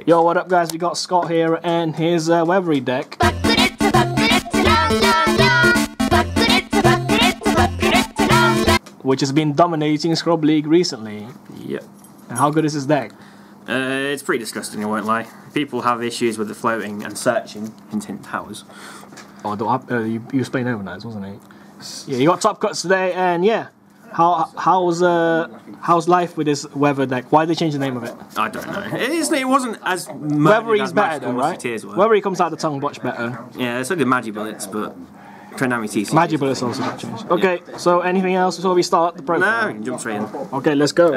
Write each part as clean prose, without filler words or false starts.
Yo, what up guys, we got Scott here and his Weathery deck. Which has been dominating Scrub League recently. Yep. And how good is his deck? It's pretty disgusting, I won't lie. People have issues with the floating and searching in towers. Oh, you was playing overnights, wasn't it? Yeah, you got top cuts today, and yeah. How's life with this weather deck? Why did they change the name of it? I don't know. It wasn't as Weathery's better though, right? Weathery comes out the tongue much better. Yeah, so did Magi Bullets, but Konami TC. Magi Bullets also got changed. Okay, so anything else before we start the profile? No, we can jump straight in. Okay, let's go.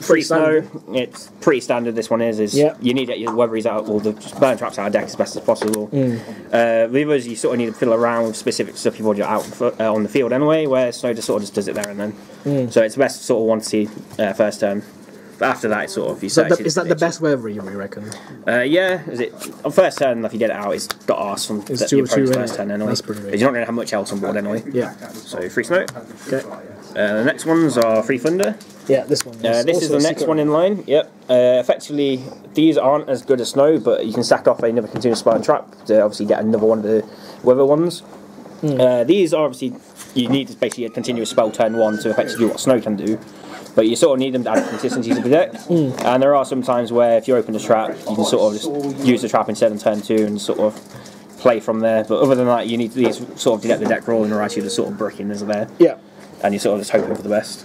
Free snow. It's pretty standard. This one is yep. You need to get your Weatheries out, or the burn traps out of deck as best as possible. The others you sort of need to fiddle around with specific stuff you've already got out on the field anyway, where snow just sort of does it there and then. So it's best sort of one to see first turn. But after that, it's sort of you. So is that the best Weathery you reckon? Yeah. Is it on first turn? If you get it out, it's got arse from the opponent's first turn anyway. That's pretty good. You're not going to have much else on board anyway. Yeah. So free snow. Okay. The next ones are free thunder. Yeah, this one. This is the next one in line. Yep. Effectively, these aren't as good as snow, but you can sack off another continuous burn trap to obviously get another one of the weather ones. These are obviously you need basically a continuous spell turn one to effectively do what snow can do. But you sort of need them to add consistency to the deck. And there are some times where if you open a trap, you can sort of just use the trap instead on turn 2 and sort of play from there. But other than that, you need these sort of to get the deck rolling, or actually the sort of bricking is there. Yeah. And you're sort of just hoping for the best.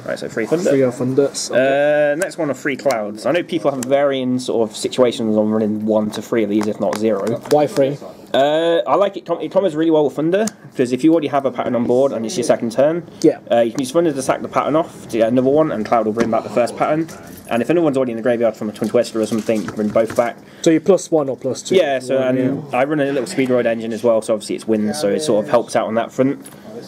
Right, so free thunder. Free thunders. Okay. Next one are free clouds. I know people have varying sort of situations on running 1 to 3 of these, if not 0. Why 3? I like it. It combos really well with thunder because if you already have a pattern on board and it's your second turn, yeah, you can use thunder to sack the pattern off to get another one, and cloud will bring back the first pattern. And if another one's already in the graveyard from a Twin Twister or something, you can bring both back. So you're +1 or +2? Yeah. So I run a little speedroid engine as well, so obviously it's wind, so it sort of helps out on that front.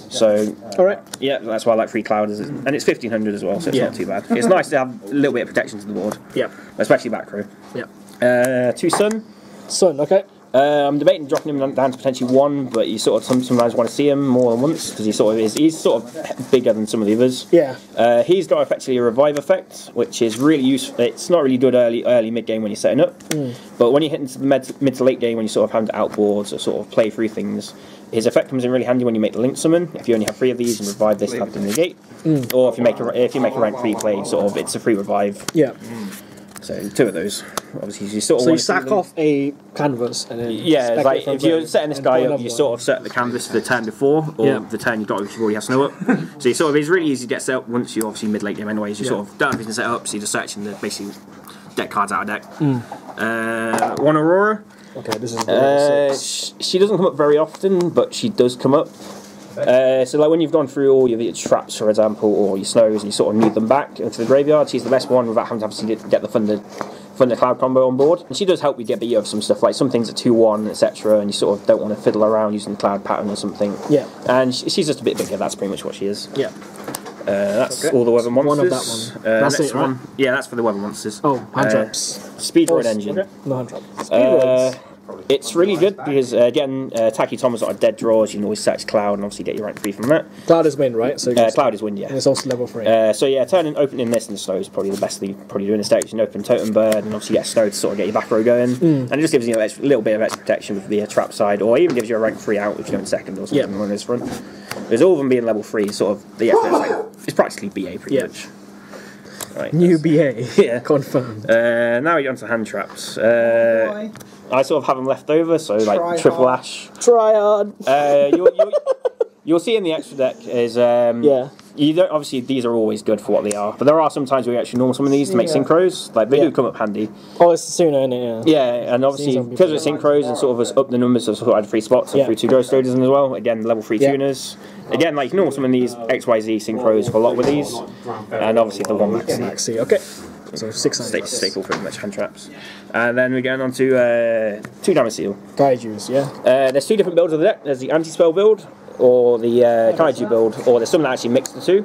So, alright. Yeah, that's why I like free cloud, and it's 1500 as well, so it's not too bad. It's nice to have a little bit of protection to the board. Yeah. Especially back row. Yeah. 2 sun. Sun, okay. I'm debating dropping him down to potentially 1, but you sort of sometimes want to see him more than once because he's sort of bigger than some of the others. Yeah. He's got effectively a revive effect, which is really useful. It's not really good early mid game when you're setting up, but when you hit into the mid to late game when you sort of have to outboards or sort of play through things, his effect comes in really handy when you make the link summon. If you only have 3 of these and revive this, have to negate, or if you make a rank 3 play, sort of it's a free revive. Yeah. So 2 of those. Obviously, you sort of. So you sack off a canvas and then. Yeah, it's like if you're setting this guy up, you sort of set the canvas for the turn before, or the turn you've got if you already have snow up. So you sort of it's really easy to get set up once you're obviously mid late game anyways. You sort of don't have anything set up, so you're just searching the basically deck cards out of deck. 1 Aurora. Okay, this is. She doesn't come up very often, but she does come up. So like when you've gone through all your traps, for example, or your snows, and you sort of need them back into the graveyard, she's the best one without having to obviously get the thunder cloud combo on board. And she does help you get beat of some stuff, like some things at 2-1, etc. And you sort of don't want to fiddle around using the cloud pattern or something. Yeah. And she's just a bit bigger. That's pretty much what she is. Yeah. That's all the weather monsters. One of that one. That's it, right? Yeah, that's for the weather monsters. Oh, hand traps. Speed Droid engine. Okay. No hand traps. Speed roids. It's really good because again, Taki Thomas got a dead draws. You can always search cloud and obviously get your rank 3 from that. Cloud is wind, right? So cloud is wind, yeah. And it's also level 3. So yeah, opening this in the snow is probably the best thing you can probably do in this deck. You can open Totem Bird and obviously get a snow to sort of get your back row going, and it just gives you a little bit of extra protection with the trap side, or even gives you a rank 3 out if you go in second or something on this front. There's all of them being level 3, sort of. It's practically BA pretty much. Right, New BA. Yeah. Confirmed. Now we get on to hand traps. I sort of have them left over, so like triple ash. Try hard. You'll see in the extra deck is you don't obviously these are always good for what they are, but there are some times where you actually normal some of these to make synchros. Like they do come up handy. Oh, it's sooner, isn't it? Yeah, and obviously because it's synchros and sort of up the numbers of sort of add 3 spots and through 2 ghost loaders as well. Again, level 3 tuners. Again, like normal some of these XYZ synchros for a lot with these, and obviously the 1 maxi. Okay. So 6 staple pretty much hand traps. And then we're going on to 2 damage seal. Kaijus, yeah. There's 2 different builds of the deck. There's the anti-spell build, or the Kaiju build, or there's some that actually mix the 2.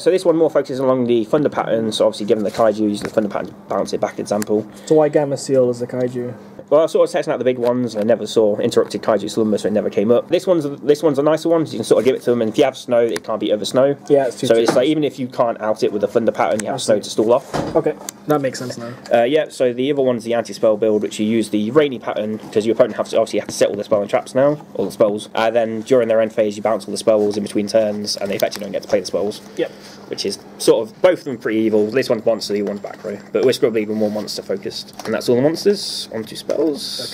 So this one more focuses along the thunder pattern, so obviously given the Kaiju, using the thunder pattern to bounce it back example. So why Gamma Seal is the Kaiju? Well, I was sort of testing out the big ones, and I never saw interrupted Kaiju Slumber, so it never came up. This one's a nicer one. So you can sort of give it to them, and if you have snow, it can't beat over snow. Yeah, it's too so it's like even if you can't out it with a thunder pattern, you have snow to stall off. Okay, that makes sense now. Yeah. So the other one's the anti-spell build, which you use the rainy pattern because your opponent obviously have to set all the spell and traps now, all the spells. And then during their end phase, you bounce all the spells in between turns, and they effectively don't get to play the spells. Yep. Which is sort of both of them pretty evil. This one's monster, the other one's back row. But we're probably even more monster focused. And that's all the monsters. Onto spells.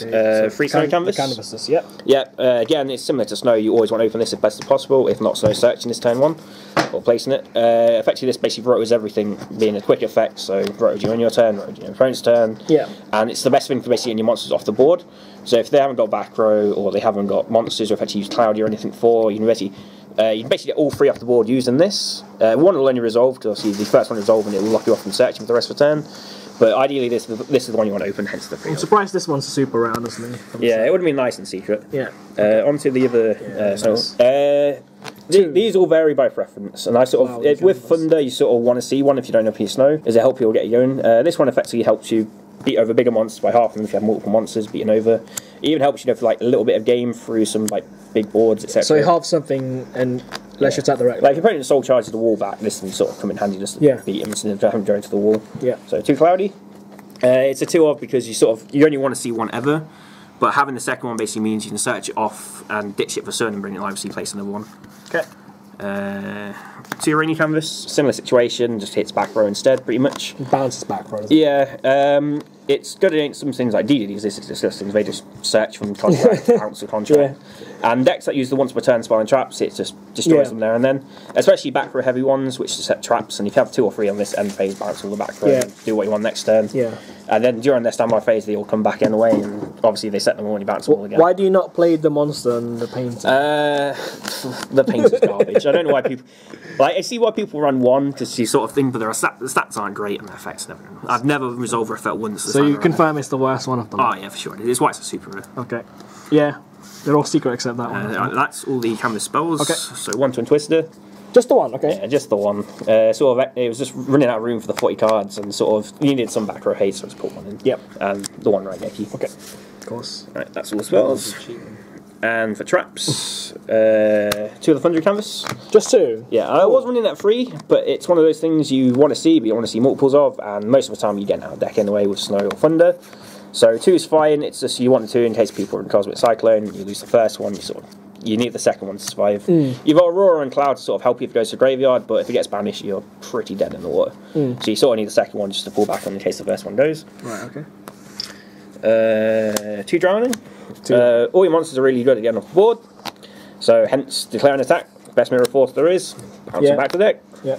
Okay, free snow canvas. Canvases, yep. Yep. Again, it's similar to snow. You always want to open this as best as possible. If not, snow searching this turn 1 or placing it. Effectively, this basically rotos everything, being a quick effect. So rotos you on your turn, rotos your opponent's turn. Yeah. And it's the best thing for basically getting your monsters off the board. So if they haven't got back row or they haven't got monsters or if actually use cloudy or anything for, you can basically get all 3 off the board using this. One will only resolve, because obviously the first one resolve and it will lock you off from searching for the rest of the turn. But ideally this is the one you want to open, hence the 3. I'm surprised this one's super round, isn't it? Yeah, it would have been nice and secret. Yeah. Onto the other snow. These all vary by preference, and I sort of with Thunder you sort of want to see one if you don't open your snow. Does it help you or get you going? This one effectively helps you beat over bigger monsters by half of them if you have multiple monsters beaten over. It even helps you for like a little bit of game through some like big boards, etc. So you halve something and lets you attack the right. Like if your opponent soul charges the wall back, this can sort of come in handy just to beat him instead of having to go into the wall. Yeah. So 2 cloudy. It's a 2-of because you only want to see one ever, but having the second one basically means you can search it off and ditch it for certain and bring it live, so you place another one. Okay. 2 rainy canvas, similar situation, just hits back row instead, pretty much. Bounces back row. Yeah, it's good against some things like DDDs, this is disgusting, they just search from contract, bounce to contract. And decks that use the once per turn spell and traps, it just destroys them there and then. Especially back row heavy ones, which set traps, and if you have 2 or 3 on this end phase, bounce all the back row and do what you want next turn. Yeah. And then during their standby phase, they all come back anyway, and obviously they set them all and you bounce them all again. Why do you not play the monster and the painter? The painter's garbage. I don't know why people... Like, I see why people run 1, because you sort of think, but the stats aren't great and the effects never... I've never resolved or effect once. So you confirm it's the worst one of them? Oh yeah, for sure. It's why it's a super rare. Okay. Yeah. They're all secret except that one. That's all the canvas spells. Okay. So 1 Twin Twister. Just the one, okay. Yeah, just the one. Sort of, it was just running out of room for the 40 cards, and sort of you needed some back row hate, so I just put 1 in. Yep. And the 1 right Geki. Okay. Of course. Right, that's all the spells. And for traps, 2 of the Thunder canvas. Just 2? Yeah, I was running that 3, but it's one of those things you want to see, but you want to see multiples of, and most of the time you get out of deck anyway with Snow or Thunder. So 2 is fine, it's just you want 2 in case people are in Cosmic Cyclone, you lose the first one, you need the second one to survive. You've got Aurora and Cloud to sort of help you if it goes to Graveyard, but if it gets banished, you're pretty dead in the water. So you sort of need the second one just to fall back on in case the first one goes. Right, okay. 2 Drowning. All your monsters are really good at getting off the board, so hence declare an attack. Best mirror force there is. Bounce them back to deck. Yeah.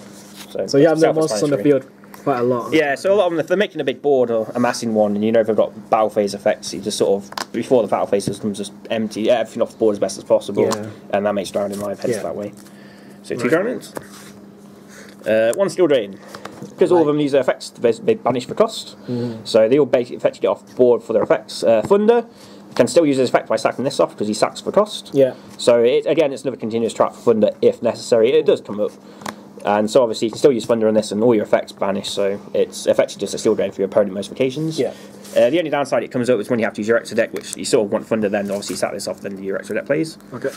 So you have the monsters on the field quite a lot. Yeah, so a lot of them, if they're making a big board or amassing one, and you know they've got battle phase effects, you just sort of, before the battle phase comes, just empty everything off the board as best as possible, and that makes Drowning live, hence that way. So 2 Drownings. 1 Steel Drain. Because all of them use their effects, they banish for cost, so they all basically effectively get off the board for their effects. Thunder can still use his effect by sacking this off because he sacks for cost. Yeah. So again, it's another continuous trap for Thunder if necessary. It does come up. And so obviously you can still use Thunder on this and all your effects banish, so it's effectively just a Steel Drain for your opponent most occasions. Yeah. The only downside it comes up is when you have to use your extra deck, which you sort of want Thunder, then obviously sack this off, then do your extra deck plays. Okay.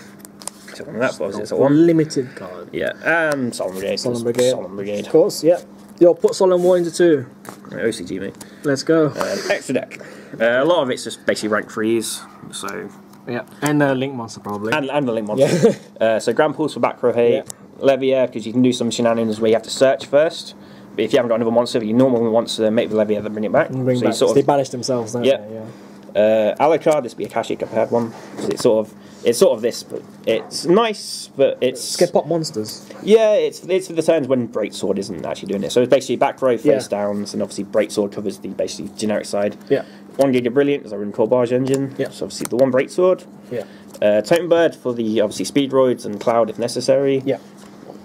So one of that was a 1. Limited card. Yeah, and Solemn Brigade. Solemn Brigade. Solemn Brigade. Of course, yeah. Yo, put Solemn War into 2. OCG, mate. Let's go. Extra deck. A lot of it's just basically rank 3s, so... Yeah, and the Link Monster probably. And the Link Monster. Yeah. So Grand Pools for back row hate. Levier, because you can do some shenanigans where you have to search first. But if you haven't got another monster, you normally want to make the Levier then bring it back. Bring so back. Sort of, they banish themselves, don't they? Yeah. Alucard, this would be a Akashic compared one. It's sort of this, but it's nice, but it's... Skip pop monsters. Yeah, it's for the turns when Breaksword isn't actually doing it. So it's basically back row face downs, and obviously Breaksword covers the basically generic side. Yeah. 1 Gig of Brilliant is our Rune Corbage engine. Yeah. So obviously the 1 Breaksword. Yeah. Totem Bird for the obviously Speedroids and Cloud if necessary. Yeah.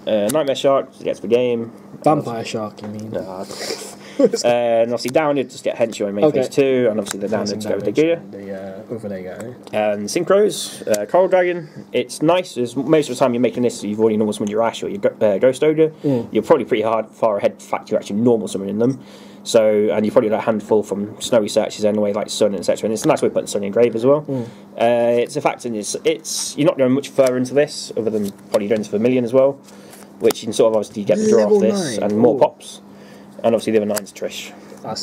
Nightmare Shark gets the game. Vampire Shark, you mean? And obviously down you just get Henshu in main phase 2, and obviously the down to go with the gear. The overlay guy. And synchros, Coral Dragon, it's nice. As most of the time you're making this, you've already normal summoned your Ash or your Ghost Ogre. You're probably pretty far ahead of the fact you're actually normal summoning them. So, and you probably got a handful from snowy searches anyway, like Sun, etc. And it's a nice way of putting Sun in grave as well. It's a fact, and it's you're not going much further into this, other than probably going to Vermilion as well, which you can sort of obviously get the draw off this and more pops. And obviously the other 9's Trish,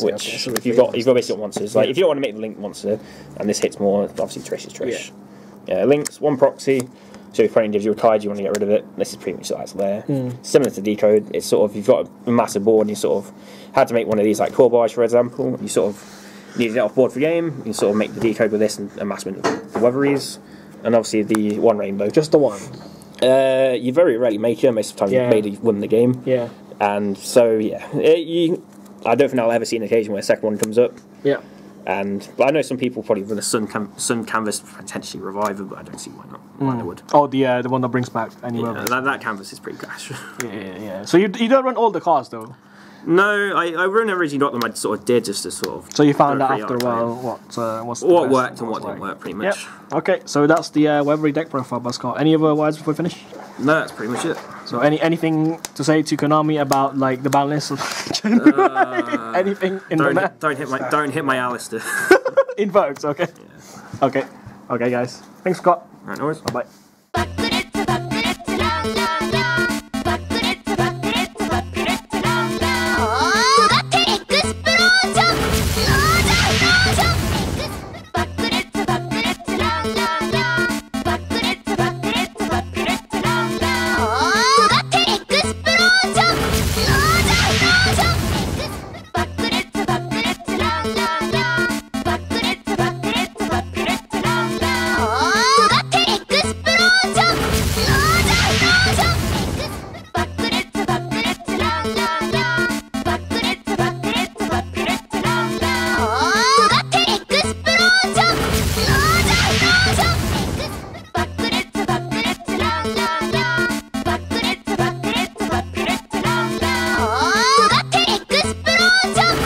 which so if you've got basically got monsters. Like if you don't want to make the Link monster, and this hits more, obviously Trish is Trish. Yeah, Link's 1 proxy. So if opponent gives you a card, you want to get rid of it. This is pretty much that's there. Similar to Decode, it's sort of you've got a massive board, and you sort of had to make one of these like Corbage, for example. You sort of need to get off board for game. You can sort of make the Decode with this and amass the Weatheries, and obviously the 1 rainbow. Just the 1. You very rarely make it. Most of the time you've won the game. Yeah. And so I don't think I'll ever see an occasion where a second one comes up. Yeah. But I know some people probably with a Sun canvas potentially revive it, but I don't see why not. Why they would. Oh, the one that brings back any Weatheries. That canvas is pretty cash. Yeah. So you don't run all the cards though. No, I run originally not them. I sort of did just to sort of. So you found out after a while what worked and what didn't work, pretty much. Yep. Okay, so that's the Weathery deck profile by Scott. Any other words before we finish? No, that's pretty much it. So anything to say to Konami about like the ban list? Anything in the map? Don't hit my Alistair. Invokes, okay. Yeah. Okay, guys. Thanks, Scott. Right, no worries. Bye. Jump!